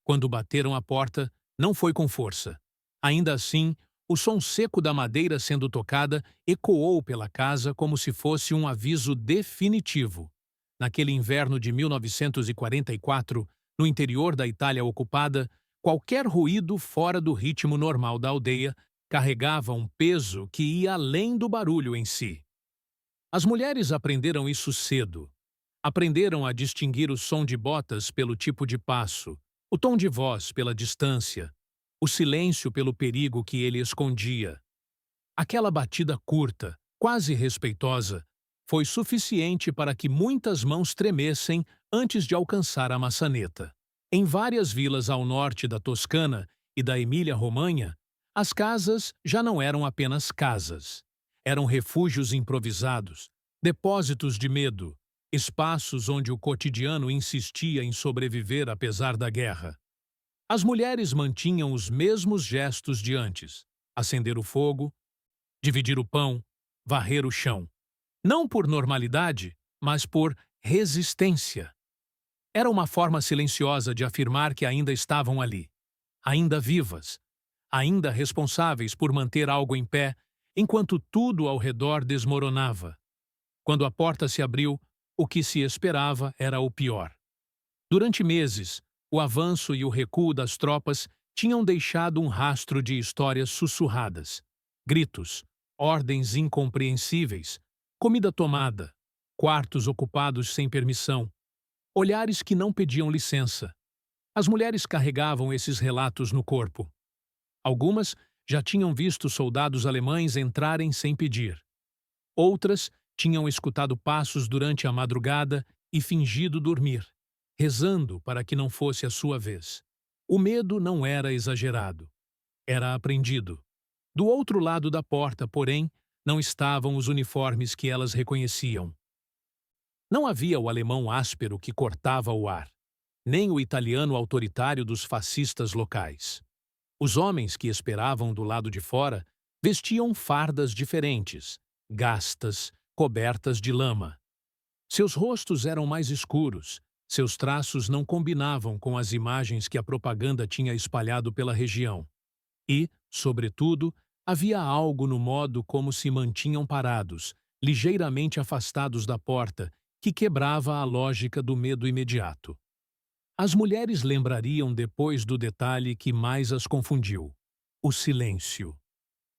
Quando bateram a porta, não foi com força. Ainda assim, o som seco da madeira sendo tocada ecoou pela casa como se fosse um aviso definitivo. Naquele inverno de 1944, no interior da Itália ocupada, qualquer ruído fora do ritmo normal da aldeia carregava um peso que ia além do barulho em si. As mulheres aprenderam isso cedo. Aprenderam a distinguir o som de botas pelo tipo de passo, o tom de voz pela distância, o silêncio pelo perigo que ele escondia. Aquela batida curta, quase respeitosa, foi suficiente para que muitas mãos tremessem antes de alcançar a maçaneta. Em várias vilas ao norte da Toscana e da Emília-Romanha, as casas já não eram apenas casas. Eram refúgios improvisados, depósitos de medo, espaços onde o cotidiano insistia em sobreviver apesar da guerra. As mulheres mantinham os mesmos gestos de antes: acender o fogo, dividir o pão, varrer o chão. Não por normalidade, mas por resistência. Era uma forma silenciosa de afirmar que ainda estavam ali, ainda vivas, ainda responsáveis por manter algo em pé, enquanto tudo ao redor desmoronava. Quando a porta se abriu, o que se esperava era o pior. Durante meses, o avanço e o recuo das tropas tinham deixado um rastro de histórias sussurradas, gritos, ordens incompreensíveis, comida tomada, quartos ocupados sem permissão, olhares que não pediam licença. As mulheres carregavam esses relatos no corpo. Algumas já tinham visto soldados alemães entrarem sem pedir. Outras tinham escutado passos durante a madrugada e fingido dormir, rezando para que não fosse a sua vez. O medo não era exagerado. Era aprendido. Do outro lado da porta, porém, não estavam os uniformes que elas reconheciam. Não havia o alemão áspero que cortava o ar, nem o italiano autoritário dos fascistas locais. Os homens que esperavam do lado de fora vestiam fardas diferentes, gastas, cobertas de lama. Seus rostos eram mais escuros, seus traços não combinavam com as imagens que a propaganda tinha espalhado pela região. E, sobretudo, havia algo no modo como se mantinham parados, ligeiramente afastados da porta, que quebrava a lógica do medo imediato. As mulheres lembrariam depois do detalhe que mais as confundiu: o silêncio.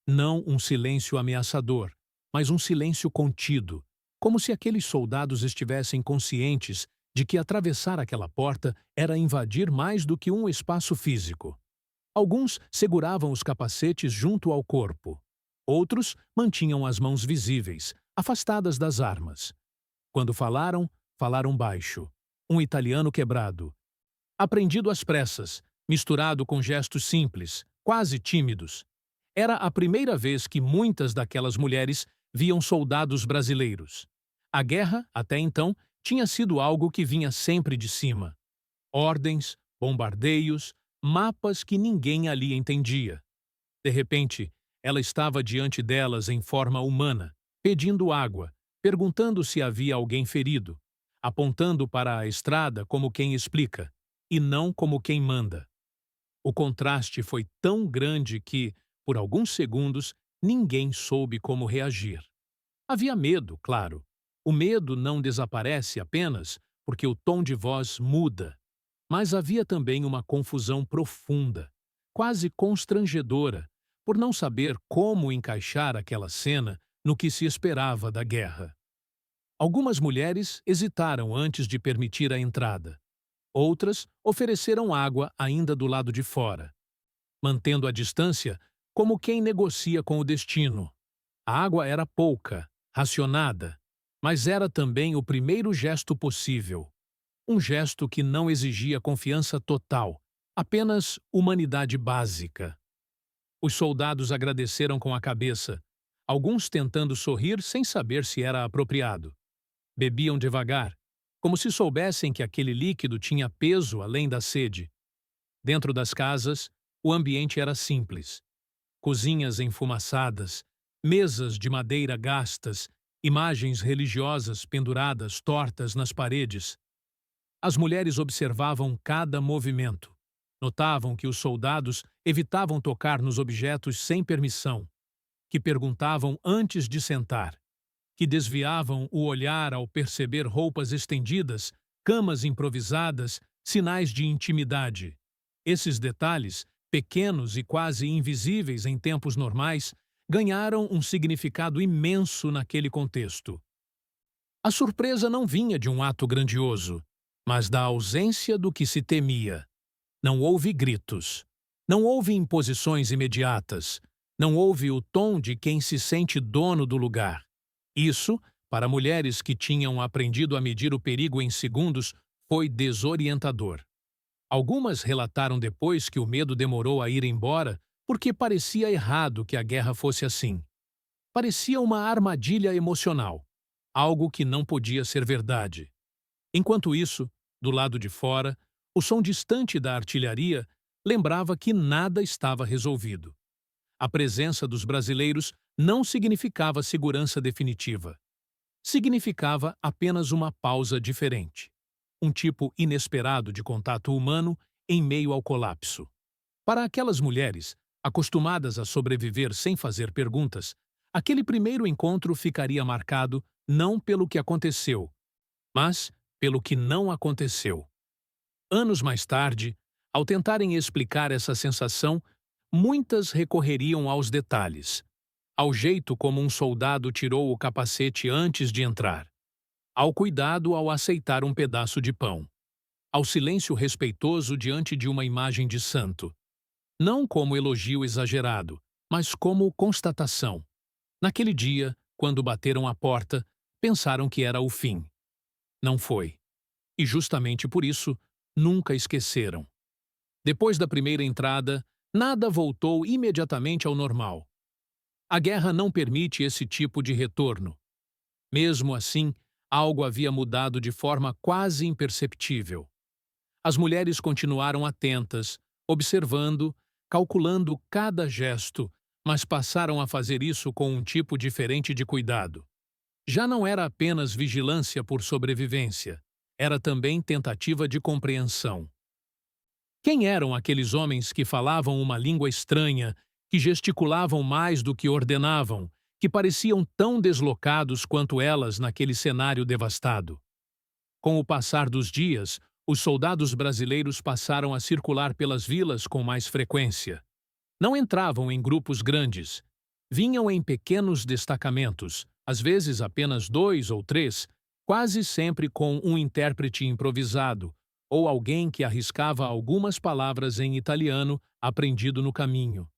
Não um silêncio ameaçador, mas um silêncio contido, como se aqueles soldados estivessem conscientes de que atravessar aquela porta era invadir mais do que um espaço físico. Alguns seguravam os capacetes junto ao corpo. Outros mantinham as mãos visíveis, afastadas das armas. Quando falaram, falaram baixo. Um italiano quebrado. Aprendido às pressas, misturado com gestos simples, quase tímidos. Era a primeira vez que muitas daquelas mulheres viam soldados brasileiros. A guerra, até então, tinha sido algo que vinha sempre de cima. Ordens, bombardeios, mapas que ninguém ali entendia. De repente, ela estava diante delas em forma humana, pedindo água, perguntando se havia alguém ferido, apontando para a estrada como quem explica, e não como quem manda. O contraste foi tão grande que, por alguns segundos, ninguém soube como reagir. Havia medo, claro. O medo não desaparece apenas porque o tom de voz muda. Mas havia também uma confusão profunda, quase constrangedora, por não saber como encaixar aquela cena no que se esperava da guerra. Algumas mulheres hesitaram antes de permitir a entrada. Outras ofereceram água ainda do lado de fora, mantendo a distância como quem negocia com o destino. A água era pouca, racionada, mas era também o primeiro gesto possível. Um gesto que não exigia confiança total, apenas humanidade básica. Os soldados agradeceram com a cabeça, alguns tentando sorrir sem saber se era apropriado. Bebiam devagar, como se soubessem que aquele líquido tinha peso além da sede. Dentro das casas, o ambiente era simples. Cozinhas enfumaçadas, mesas de madeira gastas, imagens religiosas penduradas tortas nas paredes. As mulheres observavam cada movimento. Notavam que os soldados evitavam tocar nos objetos sem permissão, que perguntavam antes de sentar, que desviavam o olhar ao perceber roupas estendidas, camas improvisadas, sinais de intimidade. Esses detalhes, pequenos e quase invisíveis em tempos normais, ganharam um significado imenso naquele contexto. A surpresa não vinha de um ato grandioso, mas da ausência do que se temia. Não houve gritos. Não houve imposições imediatas. Não houve o tom de quem se sente dono do lugar. Isso, para mulheres que tinham aprendido a medir o perigo em segundos, foi desorientador. Algumas relataram depois que o medo demorou a ir embora porque parecia errado que a guerra fosse assim. Parecia uma armadilha emocional, algo que não podia ser verdade. Enquanto isso, do lado de fora, o som distante da artilharia lembrava que nada estava resolvido. A presença dos brasileiros não significava segurança definitiva. Significava apenas uma pausa diferente. Um tipo inesperado de contato humano em meio ao colapso. Para aquelas mulheres, acostumadas a sobreviver sem fazer perguntas, aquele primeiro encontro ficaria marcado não pelo que aconteceu, mas pelo que não aconteceu. Anos mais tarde, ao tentarem explicar essa sensação, muitas recorreriam aos detalhes, ao jeito como um soldado tirou o capacete antes de entrar, ao cuidado ao aceitar um pedaço de pão, ao silêncio respeitoso diante de uma imagem de santo. Não como elogio exagerado, mas como constatação. Naquele dia, quando bateram à porta, pensaram que era o fim. Não foi. E justamente por isso, nunca esqueceram. Depois da primeira entrada, nada voltou imediatamente ao normal. A guerra não permite esse tipo de retorno. Mesmo assim, algo havia mudado de forma quase imperceptível. As mulheres continuaram atentas, observando, calculando cada gesto, mas passaram a fazer isso com um tipo diferente de cuidado. Já não era apenas vigilância por sobrevivência, era também tentativa de compreensão. Quem eram aqueles homens que falavam uma língua estranha, que gesticulavam mais do que ordenavam, que pareciam tão deslocados quanto elas naquele cenário devastado? Com o passar dos dias, os soldados brasileiros passaram a circular pelas vilas com mais frequência. Não entravam em grupos grandes. Vinham em pequenos destacamentos, às vezes apenas 2 ou 3, quase sempre com um intérprete improvisado, ou alguém que arriscava algumas palavras em italiano aprendido no caminho.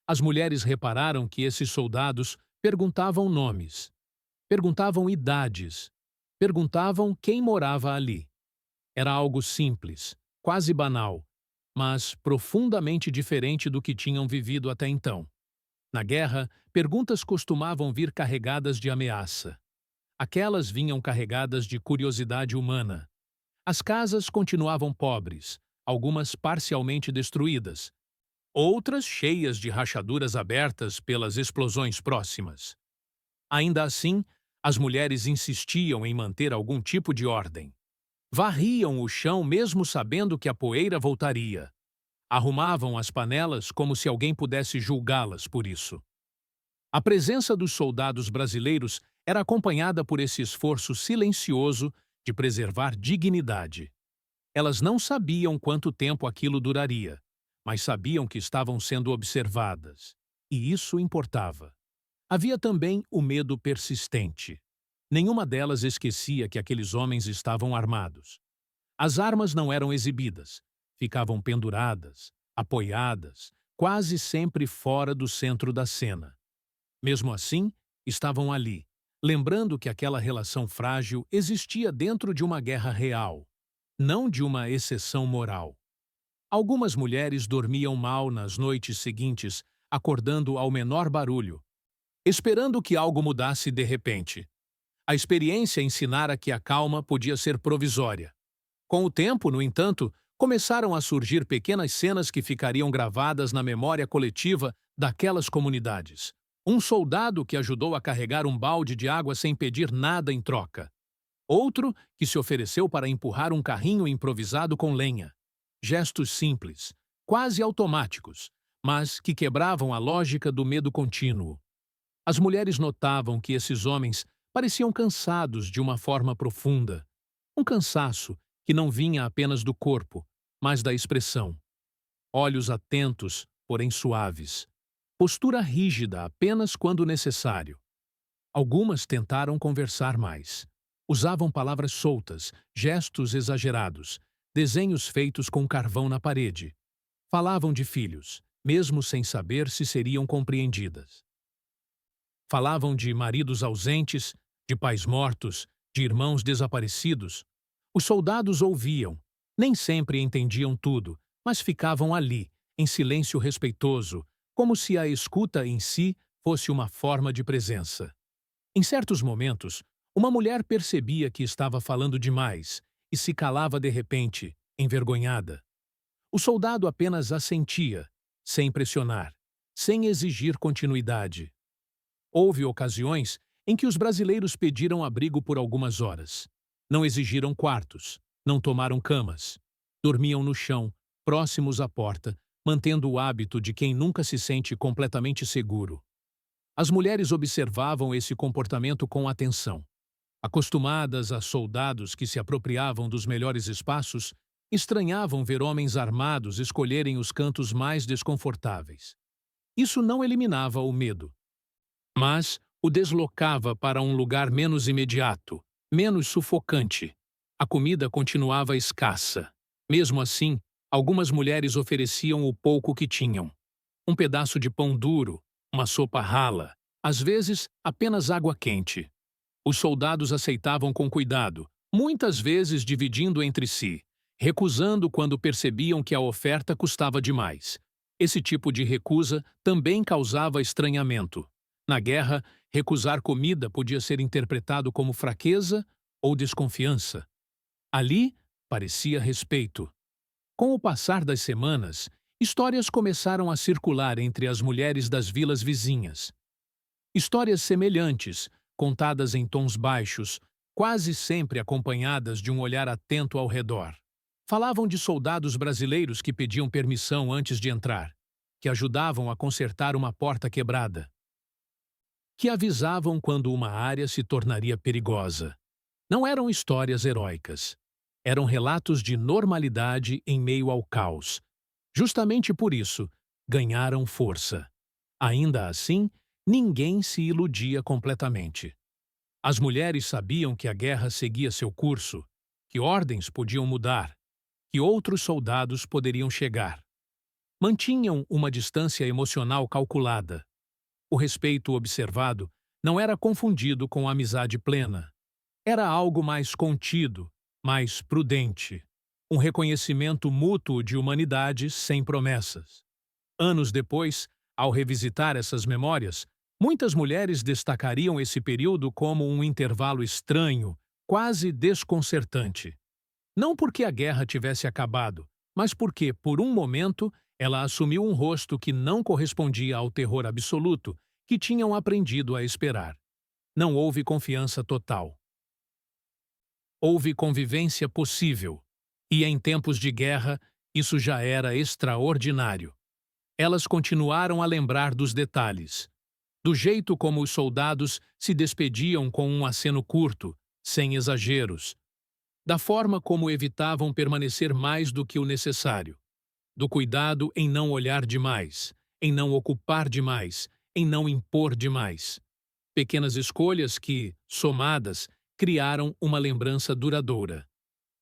As mulheres repararam que esses soldados perguntavam nomes, perguntavam idades, perguntavam quem morava ali. Era algo simples, quase banal, mas profundamente diferente do que tinham vivido até então. Na guerra, perguntas costumavam vir carregadas de ameaça. Aquelas vinham carregadas de curiosidade humana. As casas continuavam pobres, algumas parcialmente destruídas, outras cheias de rachaduras abertas pelas explosões próximas. Ainda assim, as mulheres insistiam em manter algum tipo de ordem. Varriam o chão mesmo sabendo que a poeira voltaria. Arrumavam as panelas como se alguém pudesse julgá-las por isso. A presença dos soldados brasileiros era acompanhada por esse esforço silencioso de preservar dignidade. Elas não sabiam quanto tempo aquilo duraria, mas sabiam que estavam sendo observadas. E isso importava. Havia também o medo persistente. Nenhuma delas esquecia que aqueles homens estavam armados. As armas não eram exibidas, ficavam penduradas, apoiadas, quase sempre fora do centro da cena. Mesmo assim, estavam ali, lembrando que aquela relação frágil existia dentro de uma guerra real, não de uma exceção moral. Algumas mulheres dormiam mal nas noites seguintes, acordando ao menor barulho, esperando que algo mudasse de repente. A experiência ensinara que a calma podia ser provisória. Com o tempo, no entanto, começaram a surgir pequenas cenas que ficariam gravadas na memória coletiva daquelas comunidades. Um soldado que ajudou a carregar um balde de água sem pedir nada em troca. Outro que se ofereceu para empurrar um carrinho improvisado com lenha. Gestos simples, quase automáticos, mas que quebravam a lógica do medo contínuo. As mulheres notavam que esses homens pareciam cansados de uma forma profunda. Um cansaço que não vinha apenas do corpo, mas da expressão. Olhos atentos, porém suaves. Postura rígida apenas quando necessário. Algumas tentaram conversar mais. Usavam palavras soltas, gestos exagerados, desenhos feitos com carvão na parede. Falavam de filhos, mesmo sem saber se seriam compreendidas. Falavam de maridos ausentes, de pais mortos, de irmãos desaparecidos. Os soldados ouviam. Nem sempre entendiam tudo, mas ficavam ali, em silêncio respeitoso, como se a escuta em si fosse uma forma de presença. Em certos momentos, uma mulher percebia que estava falando demais e se calava de repente, envergonhada. O soldado apenas assentia, sem pressionar, sem exigir continuidade. Houve ocasiões em que os brasileiros pediram abrigo por algumas horas. Não exigiram quartos, não tomaram camas. Dormiam no chão, próximos à porta, mantendo o hábito de quem nunca se sente completamente seguro. As mulheres observavam esse comportamento com atenção. Acostumadas a soldados que se apropriavam dos melhores espaços, estranhavam ver homens armados escolherem os cantos mais desconfortáveis. Isso não eliminava o medo, mas o deslocava para um lugar menos imediato, menos sufocante. A comida continuava escassa. Mesmo assim, algumas mulheres ofereciam o pouco que tinham. Um pedaço de pão duro, uma sopa rala, às vezes apenas água quente. Os soldados aceitavam com cuidado, muitas vezes dividindo entre si, recusando quando percebiam que a oferta custava demais. Esse tipo de recusa também causava estranhamento. Na guerra, recusar comida podia ser interpretado como fraqueza ou desconfiança. Ali, parecia respeito. Com o passar das semanas, histórias começaram a circular entre as mulheres das vilas vizinhas. Histórias semelhantes, contadas em tons baixos, quase sempre acompanhadas de um olhar atento ao redor. Falavam de soldados brasileiros que pediam permissão antes de entrar, que ajudavam a consertar uma porta quebrada, que avisavam quando uma área se tornaria perigosa. Não eram histórias heróicas. Eram relatos de normalidade em meio ao caos. Justamente por isso, ganharam força. Ainda assim, ninguém se iludia completamente. As mulheres sabiam que a guerra seguia seu curso, que ordens podiam mudar, que outros soldados poderiam chegar. Mantinham uma distância emocional calculada. O respeito observado não era confundido com amizade plena. Era algo mais contido, mais prudente. Um reconhecimento mútuo de humanidade sem promessas. Anos depois, ao revisitar essas memórias, muitas mulheres destacariam esse período como um intervalo estranho, quase desconcertante. Não porque a guerra tivesse acabado, mas porque, por um momento, ela assumiu um rosto que não correspondia ao terror absoluto que tinham aprendido a esperar. Não houve confiança total. Houve convivência possível, e em tempos de guerra, isso já era extraordinário. Elas continuaram a lembrar dos detalhes, do jeito como os soldados se despediam com um aceno curto, sem exageros, da forma como evitavam permanecer mais do que o necessário, do cuidado em não olhar demais, em não ocupar demais, em não impor demais. Pequenas escolhas que, somadas, criaram uma lembrança duradoura.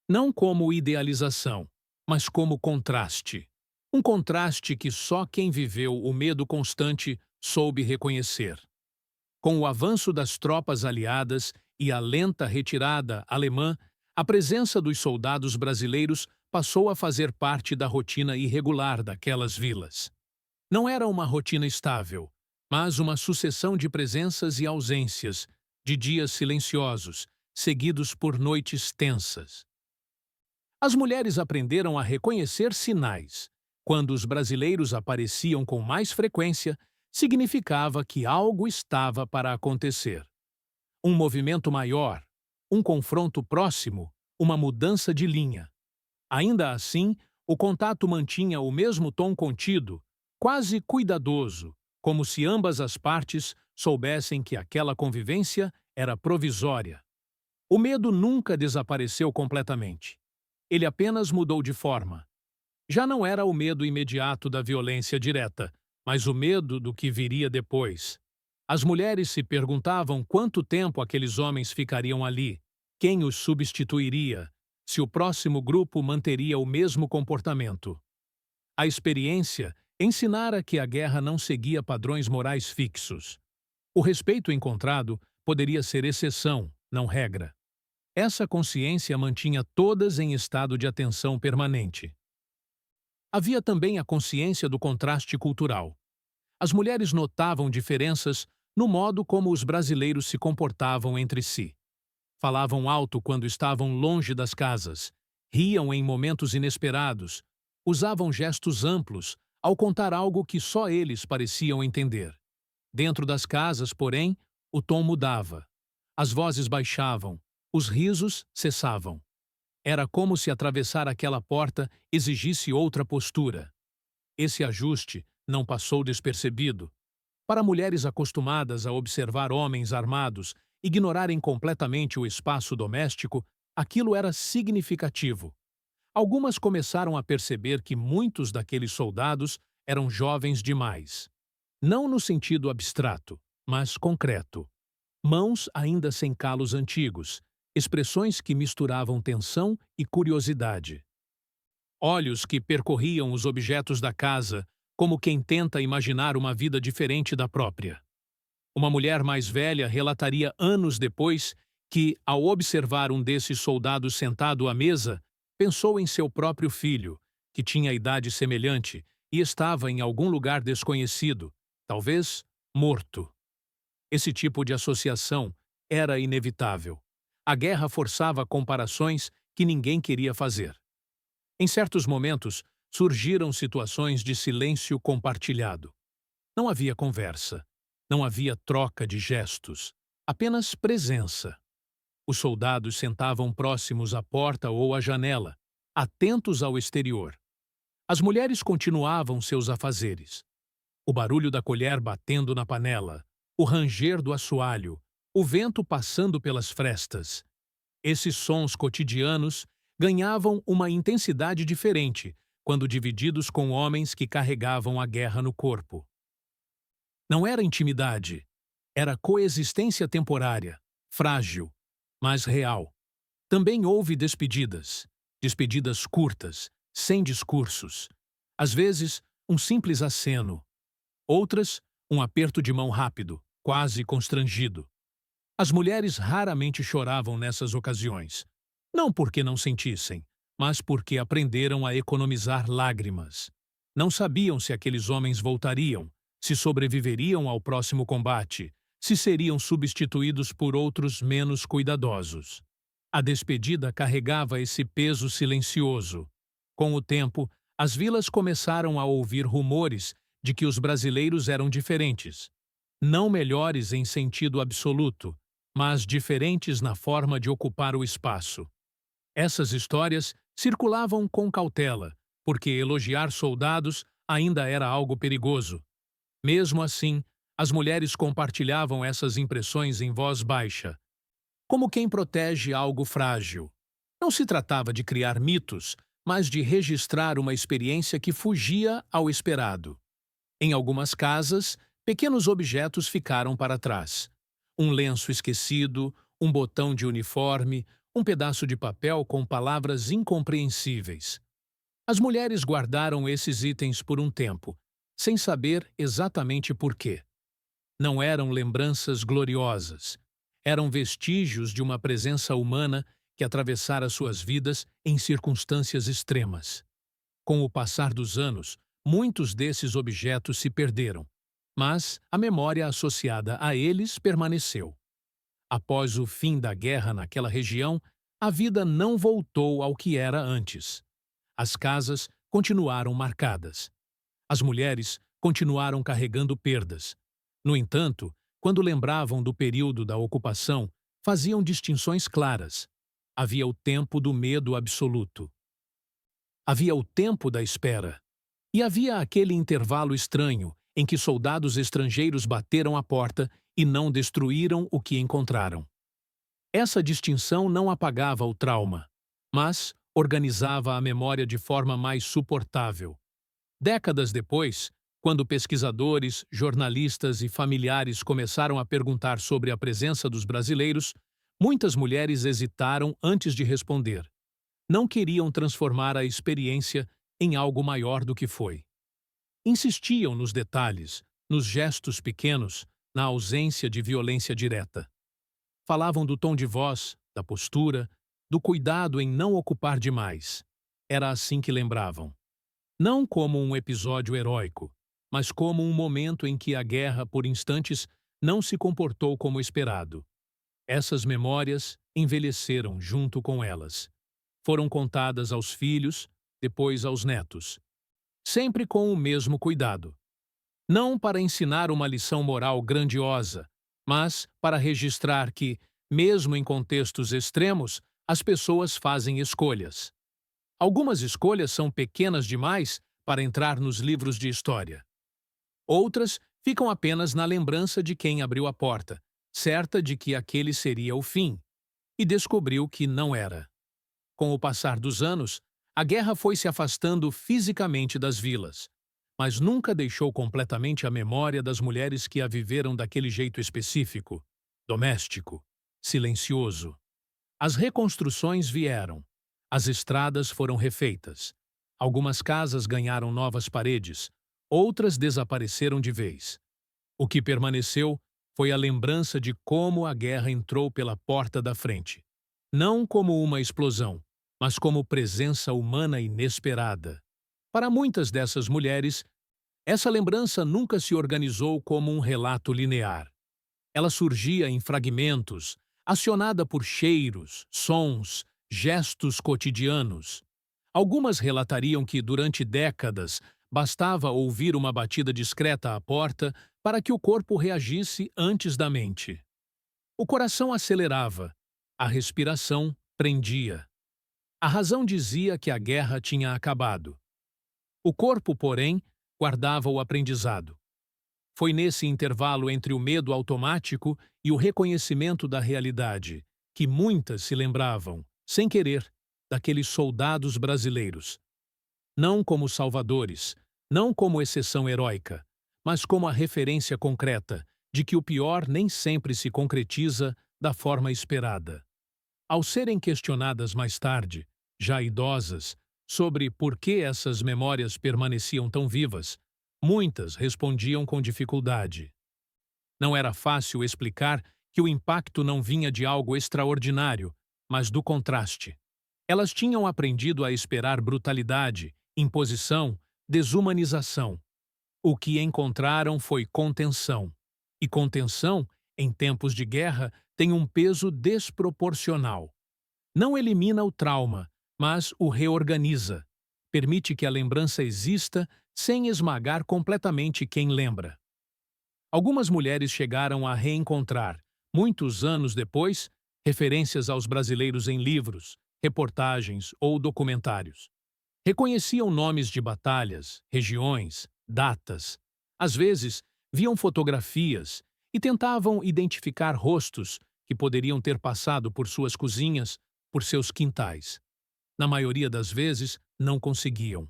Não como idealização, mas como contraste. Um contraste que só quem viveu o medo constante soube reconhecer. Com o avanço das tropas aliadas e a lenta retirada alemã, a presença dos soldados brasileiros passou a fazer parte da rotina irregular daquelas vilas. Não era uma rotina estável, mas uma sucessão de presenças e ausências, de dias silenciosos, seguidos por noites tensas. As mulheres aprenderam a reconhecer sinais. Quando os brasileiros apareciam com mais frequência, significava que algo estava para acontecer. Um movimento maior, um confronto próximo, uma mudança de linha. Ainda assim, O contato mantinha o mesmo tom contido, quase cuidadoso, como se ambas as partes soubessem que aquela convivência era provisória. O medo nunca desapareceu completamente. Ele apenas mudou de forma. Já não era o medo imediato da violência direta, mas o medo do que viria depois. As mulheres se perguntavam quanto tempo aqueles homens ficariam ali, quem os substituiria, se o próximo grupo manteria o mesmo comportamento. A experiência ensinara que a guerra não seguia padrões morais fixos. O respeito encontrado poderia ser exceção, não regra. Essa consciência mantinha todas em estado de atenção permanente. Havia também a consciência do contraste cultural. As mulheres notavam diferenças no modo como os brasileiros se comportavam entre si. Falavam alto quando estavam longe das casas, riam em momentos inesperados, usavam gestos amplos ao contar algo que só eles pareciam entender. Dentro das casas, porém, o tom mudava. As vozes baixavam, os risos cessavam. Era como se atravessar aquela porta exigisse outra postura. Esse ajuste não passou despercebido. Para mulheres acostumadas a observar homens armados ignorarem completamente o espaço doméstico, aquilo era significativo. Algumas começaram a perceber que muitos daqueles soldados eram jovens demais. Não no sentido abstrato, mas concreto. Mãos ainda sem calos antigos, expressões que misturavam tensão e curiosidade. Olhos que percorriam os objetos da casa, como quem tenta imaginar uma vida diferente da própria. Uma mulher mais velha relataria anos depois que, ao observar um desses soldados sentado à mesa, pensou em seu próprio filho, que tinha idade semelhante e estava em algum lugar desconhecido, talvez morto. Esse tipo de associação era inevitável. A guerra forçava comparações que ninguém queria fazer. Em certos momentos, surgiram situações de silêncio compartilhado. Não havia conversa, não havia troca de gestos, apenas presença. Os soldados sentavam próximos à porta ou à janela, atentos ao exterior. As mulheres continuavam seus afazeres. O barulho da colher batendo na panela, o ranger do assoalho, o vento passando pelas frestas. Esses sons cotidianos ganhavam uma intensidade diferente quando divididos com homens que carregavam a guerra no corpo. Não era intimidade, era coexistência temporária, frágil, mas real. Também houve despedidas, despedidas curtas, sem discursos. Às vezes, um simples aceno. Outras, um aperto de mão rápido, quase constrangido. As mulheres raramente choravam nessas ocasiões. Não porque não sentissem, mas porque aprenderam a economizar lágrimas. Não sabiam se aqueles homens voltariam, se sobreviveriam ao próximo combate, se seriam substituídos por outros menos cuidadosos. A despedida carregava esse peso silencioso. Com o tempo, as vilas começaram a ouvir rumores de que os brasileiros eram diferentes. Não melhores em sentido absoluto, mas diferentes na forma de ocupar o espaço. Essas histórias circulavam com cautela, porque elogiar soldados ainda era algo perigoso. Mesmo assim, as mulheres compartilhavam essas impressões em voz baixa, como quem protege algo frágil. Não se tratava de criar mitos, mas de registrar uma experiência que fugia ao esperado. Em algumas casas, pequenos objetos ficaram para trás. Um lenço esquecido, um botão de uniforme, um pedaço de papel com palavras incompreensíveis. As mulheres guardaram esses itens por um tempo, sem saber exatamente por quê. Não eram lembranças gloriosas. Eram vestígios de uma presença humana que atravessara suas vidas em circunstâncias extremas. Com o passar dos anos, muitos desses objetos se perderam, mas a memória associada a eles permaneceu. Após o fim da guerra naquela região, a vida não voltou ao que era antes. As casas continuaram marcadas. As mulheres continuaram carregando perdas. No entanto, quando lembravam do período da ocupação, faziam distinções claras. Havia o tempo do medo absoluto. Havia o tempo da espera. E havia aquele intervalo estranho em que soldados estrangeiros bateram à porta e não destruíram o que encontraram. Essa distinção não apagava o trauma, mas organizava a memória de forma mais suportável. Décadas depois, quando pesquisadores, jornalistas e familiares começaram a perguntar sobre a presença dos brasileiros, muitas mulheres hesitaram antes de responder. Não queriam transformar a experiência em algo maior do que foi. Insistiam nos detalhes, nos gestos pequenos, na ausência de violência direta. Falavam do tom de voz, da postura, do cuidado em não ocupar demais. Era assim que lembravam. Não como um episódio heróico, mas como um momento em que a guerra, por instantes, não se comportou como esperado. Essas memórias envelheceram junto com elas. Foram contadas aos filhos, depois aos netos. Sempre com o mesmo cuidado. Não para ensinar uma lição moral grandiosa, mas para registrar que, mesmo em contextos extremos, as pessoas fazem escolhas. Algumas escolhas são pequenas demais para entrar nos livros de história. Outras ficam apenas na lembrança de quem abriu a porta, certa de que aquele seria o fim, e descobriu que não era. Com o passar dos anos, a guerra foi se afastando fisicamente das vilas, mas nunca deixou completamente a memória das mulheres que a viveram daquele jeito específico, doméstico, silencioso. As reconstruções vieram. As estradas foram refeitas. Algumas casas ganharam novas paredes, outras desapareceram de vez. O que permaneceu foi a lembrança de como a guerra entrou pela porta da frente. Não como uma explosão, mas como presença humana inesperada. Para muitas dessas mulheres, essa lembrança nunca se organizou como um relato linear. Ela surgia em fragmentos, acionada por cheiros, sons, gestos cotidianos. Algumas relatariam que, durante décadas, bastava ouvir uma batida discreta à porta para que o corpo reagisse antes da mente. O coração acelerava, a respiração prendia. A razão dizia que a guerra tinha acabado. O corpo, porém, guardava o aprendizado. Foi nesse intervalo entre o medo automático e o reconhecimento da realidade que muitas se lembravam, sem querer, daqueles soldados brasileiros. Não como salvadores, não como exceção heróica, mas como a referência concreta de que o pior nem sempre se concretiza da forma esperada. Ao serem questionadas mais tarde, já idosas, sobre por que essas memórias permaneciam tão vivas, muitas respondiam com dificuldade. Não era fácil explicar que o impacto não vinha de algo extraordinário, mas do contraste. Elas tinham aprendido a esperar brutalidade, imposição, desumanização. O que encontraram foi contenção. E contenção, em tempos de guerra, tem um peso desproporcional. Não elimina o trauma, mas o reorganiza. Permite que a lembrança exista sem esmagar completamente quem lembra. Algumas mulheres chegaram a reencontrar, muitos anos depois, referências aos brasileiros em livros, reportagens ou documentários. Reconheciam nomes de batalhas, regiões, datas. Às vezes, viam fotografias e tentavam identificar rostos que poderiam ter passado por suas cozinhas, por seus quintais. Na maioria das vezes, não conseguiam.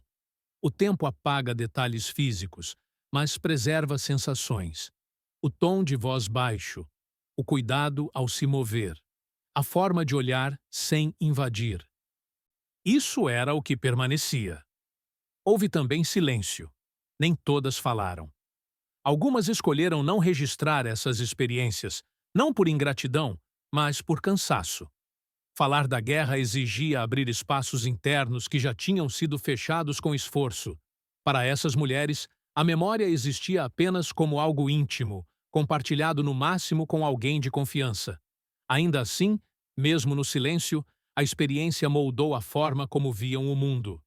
O tempo apaga detalhes físicos, mas preserva sensações. O tom de voz baixo, o cuidado ao se mover, a forma de olhar sem invadir. Isso era o que permanecia. Houve também silêncio. Nem todas falaram. Algumas escolheram não registrar essas experiências, não por ingratidão, mas por cansaço. Falar da guerra exigia abrir espaços internos que já tinham sido fechados com esforço. Para essas mulheres, a memória existia apenas como algo íntimo, compartilhado no máximo com alguém de confiança. Ainda assim, mesmo no silêncio, a experiência moldou a forma como viam o mundo.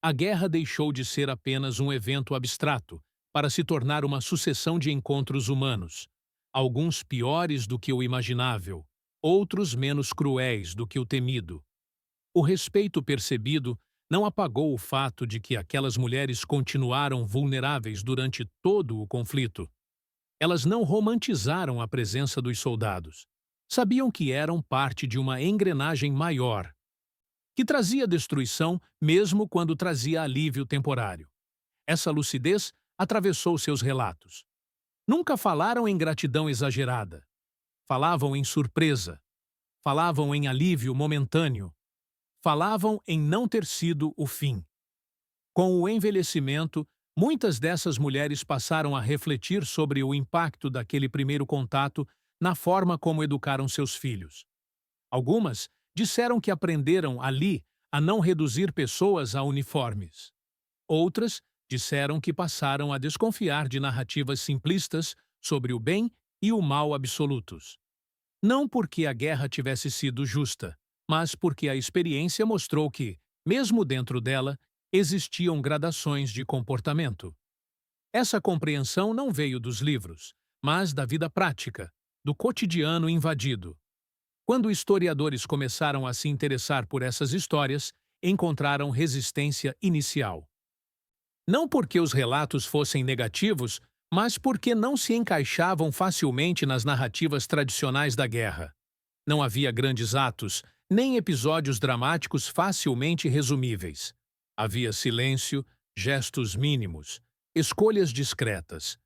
A guerra deixou de ser apenas um evento abstrato, para se tornar uma sucessão de encontros humanos, alguns piores do que o imaginável, outros menos cruéis do que o temido. O respeito percebido não apagou o fato de que aquelas mulheres continuaram vulneráveis durante todo o conflito. Elas não romantizaram a presença dos soldados. Sabiam que eram parte de uma engrenagem maior, que trazia destruição mesmo quando trazia alívio temporário. Essa lucidez atravessou seus relatos. Nunca falaram em gratidão exagerada. Falavam em surpresa. Falavam em alívio momentâneo. Falavam em não ter sido o fim. Com o envelhecimento, muitas dessas mulheres passaram a refletir sobre o impacto daquele primeiro contato na forma como educaram seus filhos. Algumas disseram que aprenderam ali a não reduzir pessoas a uniformes. Outras disseram que passaram a desconfiar de narrativas simplistas sobre o bem e o mal absolutos. Não porque a guerra tivesse sido justa, mas porque a experiência mostrou que, mesmo dentro dela, existiam gradações de comportamento. Essa compreensão não veio dos livros, mas da vida prática, do cotidiano invadido. Quando historiadores começaram a se interessar por essas histórias, encontraram resistência inicial. Não porque os relatos fossem negativos, mas porque não se encaixavam facilmente nas narrativas tradicionais da guerra. Não havia grandes atos, nem episódios dramáticos facilmente resumíveis. Havia silêncio, gestos mínimos, escolhas discretas.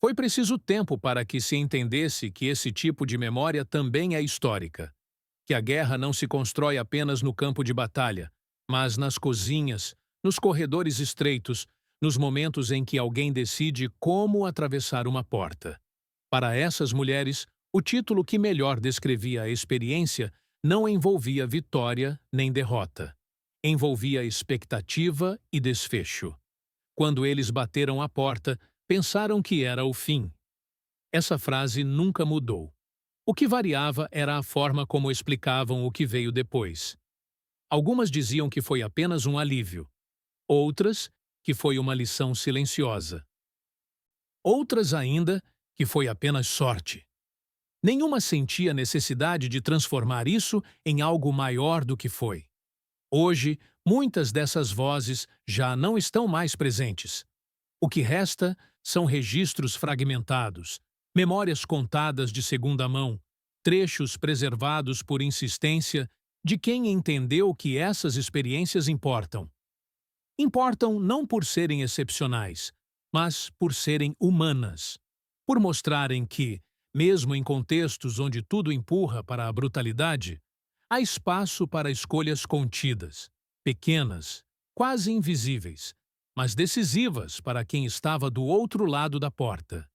Foi preciso tempo para que se entendesse que esse tipo de memória também é histórica, que a guerra não se constrói apenas no campo de batalha, mas nas cozinhas, nos corredores estreitos, nos momentos em que alguém decide como atravessar uma porta. Para essas mulheres, o título que melhor descrevia a experiência não envolvia vitória nem derrota. Envolvia expectativa e desfecho. Quando eles bateram a porta, pensaram que era o fim. Essa frase nunca mudou. O que variava era a forma como explicavam o que veio depois. Algumas diziam que foi apenas um alívio. Outras, que foi uma lição silenciosa. Outras ainda, que foi apenas sorte. Nenhuma sentia necessidade de transformar isso em algo maior do que foi. Hoje, muitas dessas vozes já não estão mais presentes. O que resta são registros fragmentados, memórias contadas de segunda mão, trechos preservados por insistência de quem entendeu que essas experiências importam. Importam não por serem excepcionais, mas por serem humanas, por mostrarem que, mesmo em contextos onde tudo empurra para a brutalidade, há espaço para escolhas contidas, pequenas, quase invisíveis, mas decisivas para quem estava do outro lado da porta.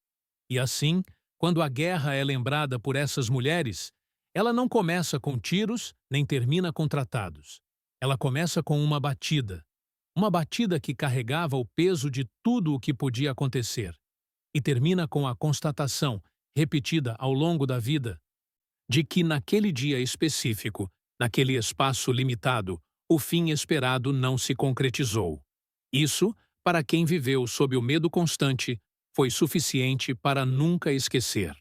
E assim, quando a guerra é lembrada por essas mulheres, ela não começa com tiros nem termina com tratados. Ela começa com uma batida que carregava o peso de tudo o que podia acontecer, e termina com a constatação, repetida ao longo da vida, de que naquele dia específico, naquele espaço limitado, o fim esperado não se concretizou. Isso, para quem viveu sob o medo constante, foi suficiente para nunca esquecer.